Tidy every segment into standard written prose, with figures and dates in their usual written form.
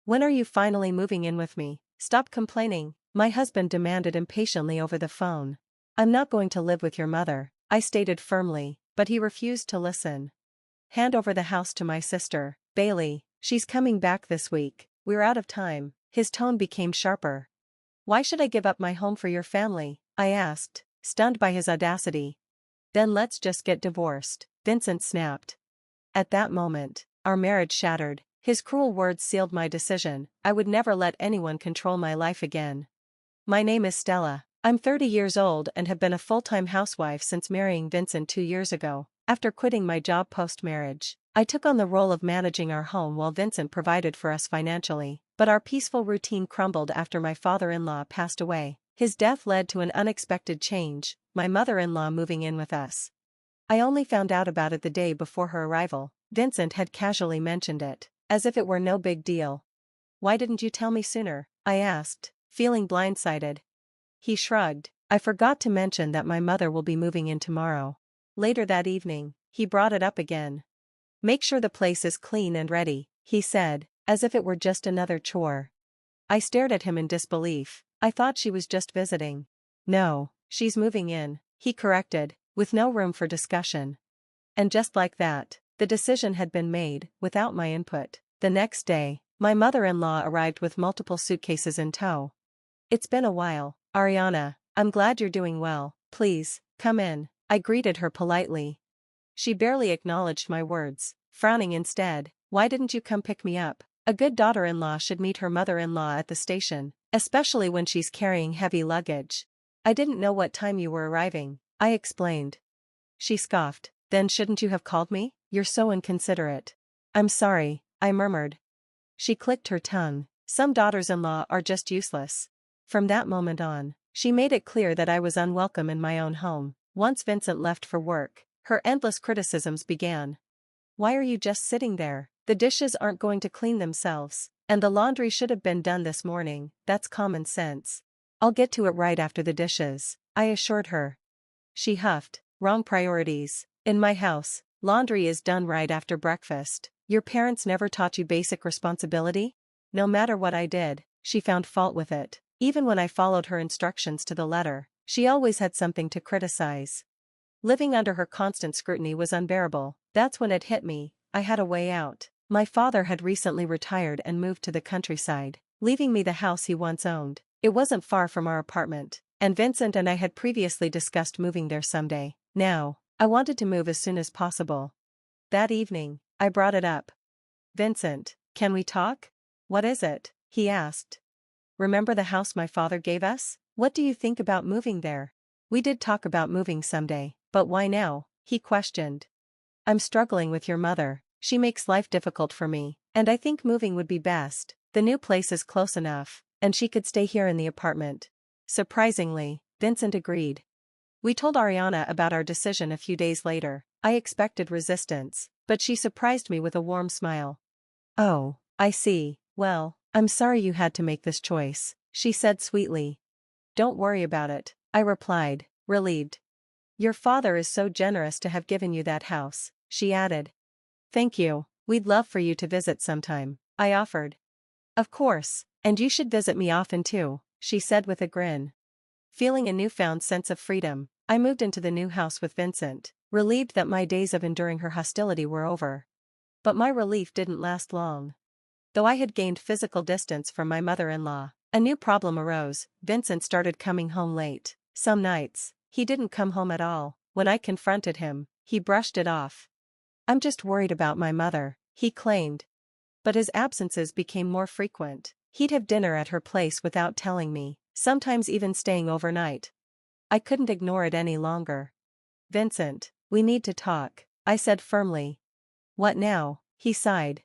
When are you finally moving in with me? Stop complaining, my husband demanded impatiently over the phone. I'm not going to live with your mother, I stated firmly, but he refused to listen. Hand over the house to my sister, Bailey, she's coming back this week, we're out of time. His tone became sharper. Why should I give up my home for your family? I asked, stunned by his audacity. Then let's just get divorced, Vincent snapped. At that moment, our marriage shattered. His cruel words sealed my decision. I would never let anyone control my life again. My name is Stella. I'm 30 years old and have been a full-time housewife since marrying Vincent 2 years ago. After quitting my job post-marriage, I took on the role of managing our home while Vincent provided for us financially. But our peaceful routine crumbled after my father-in-law passed away. His death led to an unexpected change, my mother-in-law moving in with us. I only found out about it the day before her arrival. Vincent had casually mentioned it, as if it were no big deal. Why didn't you tell me sooner? I asked, feeling blindsided. He shrugged. I forgot to mention that my mother will be moving in tomorrow. Later that evening, he brought it up again. Make sure the place is clean and ready, he said, as if it were just another chore. I stared at him in disbelief. I thought she was just visiting. No, she's moving in, he corrected, with no room for discussion. And just like that, the decision had been made, without my input. The next day, my mother-in-law arrived with multiple suitcases in tow. It's been a while, Ariana, I'm glad you're doing well, please, come in, I greeted her politely. She barely acknowledged my words, frowning instead. Why didn't you come pick me up? A good daughter-in-law should meet her mother-in-law at the station, especially when she's carrying heavy luggage. I didn't know what time you were arriving, I explained. She scoffed. Then shouldn't you have called me? You're so inconsiderate. I'm sorry, I murmured. She clicked her tongue. Some daughters-in-law are just useless. From that moment on, she made it clear that I was unwelcome in my own home. Once Vincent left for work, her endless criticisms began. Why are you just sitting there? The dishes aren't going to clean themselves, and the laundry should have been done this morning. That's common sense. I'll get to it right after the dishes, I assured her. She huffed. Wrong priorities. In my house, laundry is done right after breakfast. Your parents never taught you basic responsibility? No matter what I did, she found fault with it. Even when I followed her instructions to the letter, she always had something to criticize. Living under her constant scrutiny was unbearable. That's when it hit me. I had a way out. My father had recently retired and moved to the countryside, leaving me the house he once owned. It wasn't far from our apartment, and Vincent and I had previously discussed moving there someday. Now, I wanted to move as soon as possible. That evening, I brought it up. Vincent, can we talk? What is it? He asked. Remember the house my father gave us? What do you think about moving there? We did talk about moving someday, but why now? He questioned. I'm struggling with your mother. She makes life difficult for me, and I think moving would be best. The new place is close enough, and she could stay here in the apartment. Surprisingly, Vincent agreed. We told Ariana about our decision a few days later. I expected resistance, but she surprised me with a warm smile. Oh, I see. Well, I'm sorry you had to make this choice, she said sweetly. Don't worry about it, I replied, relieved. Your father is so generous to have given you that house, she added. Thank you, we'd love for you to visit sometime, I offered. Of course, and you should visit me often too, she said with a grin. Feeling a newfound sense of freedom, I moved into the new house with Vincent, relieved that my days of enduring her hostility were over. But my relief didn't last long. Though I had gained physical distance from my mother-in-law, a new problem arose. Vincent started coming home late. Some nights, he didn't come home at all. When I confronted him, he brushed it off. I'm just worried about my mother, he claimed. But his absences became more frequent. He'd have dinner at her place without telling me, sometimes even staying overnight. I couldn't ignore it any longer. Vincent, we need to talk, I said firmly. What now? He sighed.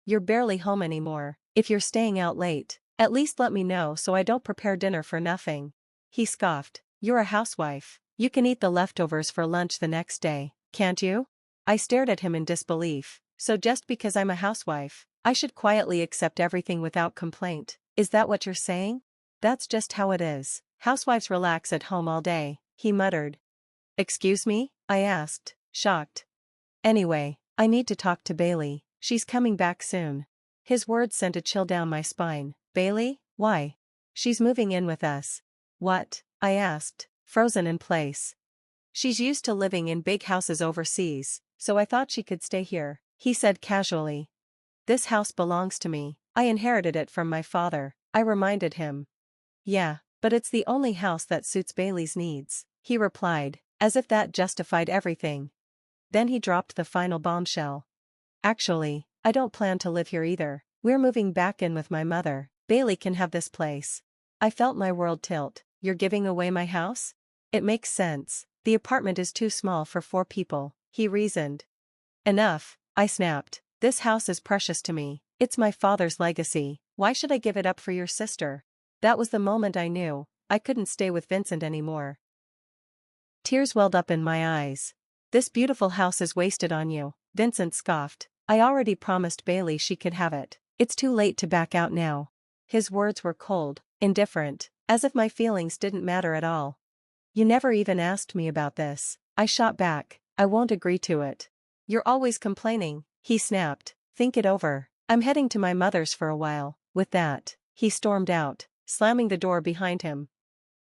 You're barely home anymore. If you're staying out late, at least let me know so I don't prepare dinner for nothing. He scoffed. You're a housewife. You can eat the leftovers for lunch the next day, can't you? I stared at him in disbelief. So just because I'm a housewife, I should quietly accept everything without complaint? Is that what you're saying? That's just how it is. Housewives relax at home all day, he muttered. Excuse me? I asked, shocked. Anyway, I need to talk to Bailey. She's coming back soon. His words sent a chill down my spine. Bailey? Why? She's moving in with us. What? I asked, frozen in place. She's used to living in big houses overseas, so I thought she could stay here, he said casually. This house belongs to me. I inherited it from my father, I reminded him. Yeah, but it's the only house that suits Bailey's needs, he replied, as if that justified everything. Then he dropped the final bombshell. Actually, I don't plan to live here either. We're moving back in with my mother. Bailey can have this place. I felt my world tilt. You're giving away my house? It makes sense. The apartment is too small for 4 people, he reasoned. Enough, I snapped. This house is precious to me. It's my father's legacy. Why should I give it up for your sister? That was the moment I knew I couldn't stay with Vincent anymore. Tears welled up in my eyes. This beautiful house is wasted on you, Vincent scoffed. I already promised Bailey she could have it. It's too late to back out now. His words were cold, indifferent, as if my feelings didn't matter at all. You never even asked me about this, I shot back. I won't agree to it. You're always complaining, he snapped. Think it over. I'm heading to my mother's for a while. With that, he stormed out, slamming the door behind him.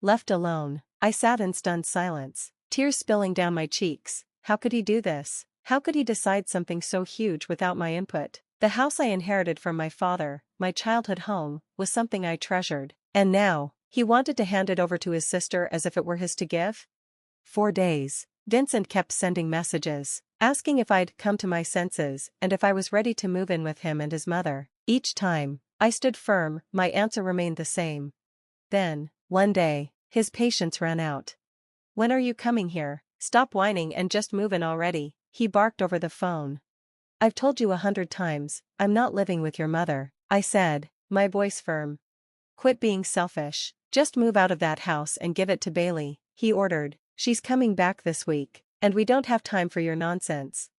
Left alone, I sat in stunned silence, tears spilling down my cheeks. How could he do this? How could he decide something so huge without my input? The house I inherited from my father, my childhood home, was something I treasured, and now, he wanted to hand it over to his sister as if it were his to give? 4 days, Vincent kept sending messages, asking if I'd come to my senses and if I was ready to move in with him and his mother. Each time, I stood firm, my answer remained the same. Then, one day, his patience ran out. When are you coming here? Stop whining and just move in already, he barked over the phone. I've told you 100 times, I'm not living with your mother, I said, my voice firm. Quit being selfish, just move out of that house and give it to Bailey, he ordered. She's coming back this week, and we don't have time for your nonsense.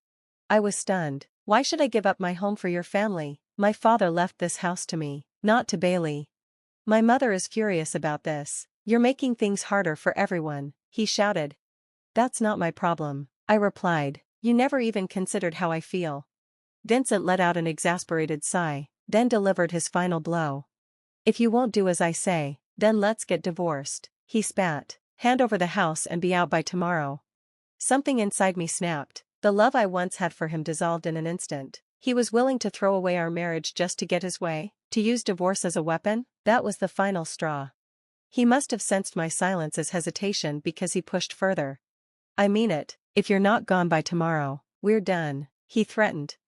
I was stunned. Why should I give up my home for your family? My father left this house to me, not to Bailey. My mother is furious about this. You're making things harder for everyone, he shouted. That's not my problem, I replied. You never even considered how I feel. Vincent let out an exasperated sigh, then delivered his final blow. If you won't do as I say, then let's get divorced, he spat. Hand over the house and be out by tomorrow. Something inside me snapped. The love I once had for him dissolved in an instant. He was willing to throw away our marriage just to get his way, to use divorce as a weapon? That was the final straw. He must have sensed my silence as hesitation because he pushed further. I mean it, if you're not gone by tomorrow, we're done, he threatened.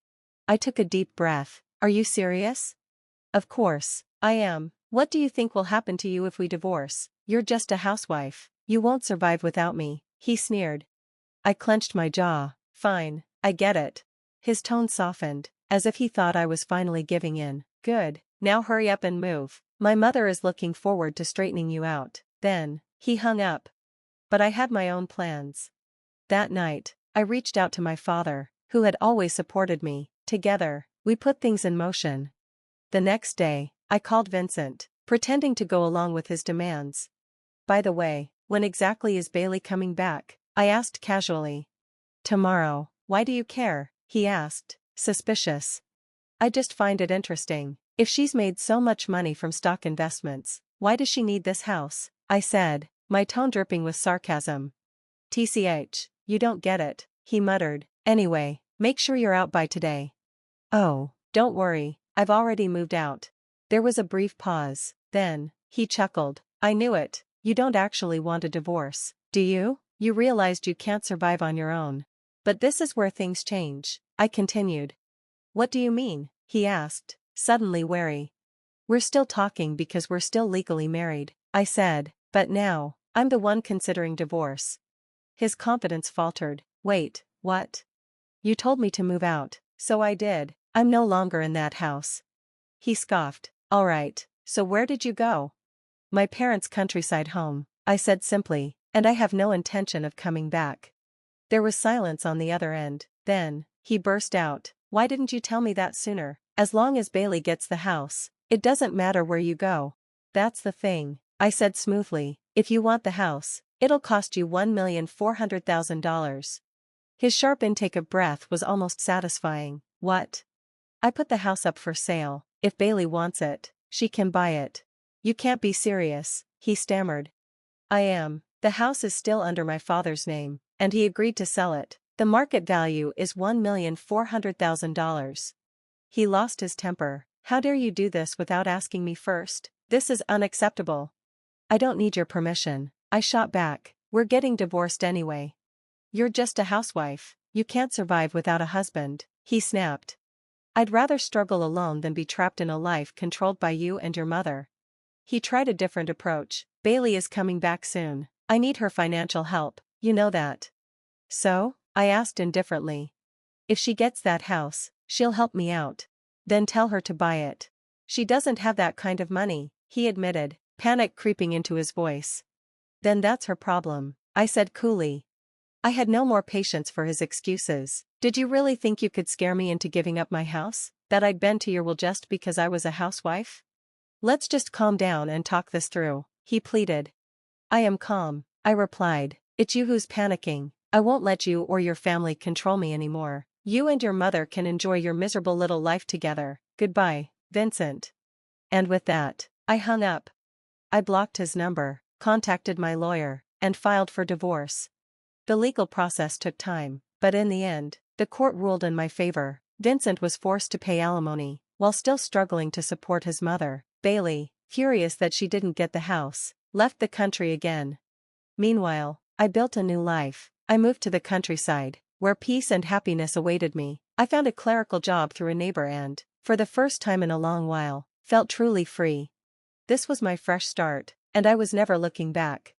I took a deep breath. Are you serious? Of course, I am. What do you think will happen to you if we divorce? You're just a housewife. You won't survive without me, he sneered. I clenched my jaw. Fine, I get it. His tone softened, as if he thought I was finally giving in. Good, now hurry up and move. My mother is looking forward to straightening you out. Then, he hung up. But I had my own plans. That night, I reached out to my father, who had always supported me. Together, we put things in motion. The next day, I called Vincent, pretending to go along with his demands. By the way, when exactly is Bailey coming back? I asked casually. Tomorrow. Why do you care? He asked, suspicious. I just find it interesting. If she's made so much money from stock investments, why does she need this house? I said, my tone dripping with sarcasm. TCH, you don't get it, he muttered. Anyway, make sure you're out by today. Oh, don't worry, I've already moved out. There was a brief pause, then, he chuckled. I knew it. You don't actually want a divorce, do you? You realized you can't survive on your own. But this is where things change, I continued. What do you mean? He asked, suddenly wary. We're still talking because we're still legally married, I said, but now, I'm the one considering divorce. His confidence faltered. Wait, what? You told me to move out, so I did. I'm no longer in that house. He scoffed. All right, so where did you go? My parents' countryside home, I said simply, and I have no intention of coming back. There was silence on the other end. Then, he burst out. Why didn't you tell me that sooner? As long as Bailey gets the house, it doesn't matter where you go. That's the thing, I said smoothly. If you want the house, it'll cost you $1,400,000. His sharp intake of breath was almost satisfying. What? I put the house up for sale. If Bailey wants it, she can buy it. You can't be serious, he stammered. I am. The house is still under my father's name, and he agreed to sell it. The market value is $1,400,000. He lost his temper. How dare you do this without asking me first? This is unacceptable. I don't need your permission, I shot back. We're getting divorced anyway. You're just a housewife. You can't survive without a husband, he snapped. I'd rather struggle alone than be trapped in a life controlled by you and your mother. He tried a different approach. Bailey is coming back soon. I need her financial help, you know that. So? I asked indifferently. If she gets that house, she'll help me out. Then tell her to buy it. She doesn't have that kind of money, he admitted, panic creeping into his voice. Then that's her problem, I said coolly. I had no more patience for his excuses. Did you really think you could scare me into giving up my house? That I'd bend to your will just because I was a housewife? Let's just calm down and talk this through, he pleaded. I am calm, I replied. It's you who's panicking. I won't let you or your family control me anymore. You and your mother can enjoy your miserable little life together. Goodbye, Vincent. And with that, I hung up. I blocked his number, contacted my lawyer, and filed for divorce. The legal process took time, but in the end, the court ruled in my favor. Vincent was forced to pay alimony, while still struggling to support his mother. Bailey, furious that she didn't get the house, left the country again. Meanwhile, I built a new life. I moved to the countryside, where peace and happiness awaited me. I found a clerical job through a neighbor and, for the first time in a long while, felt truly free. This was my fresh start, and I was never looking back.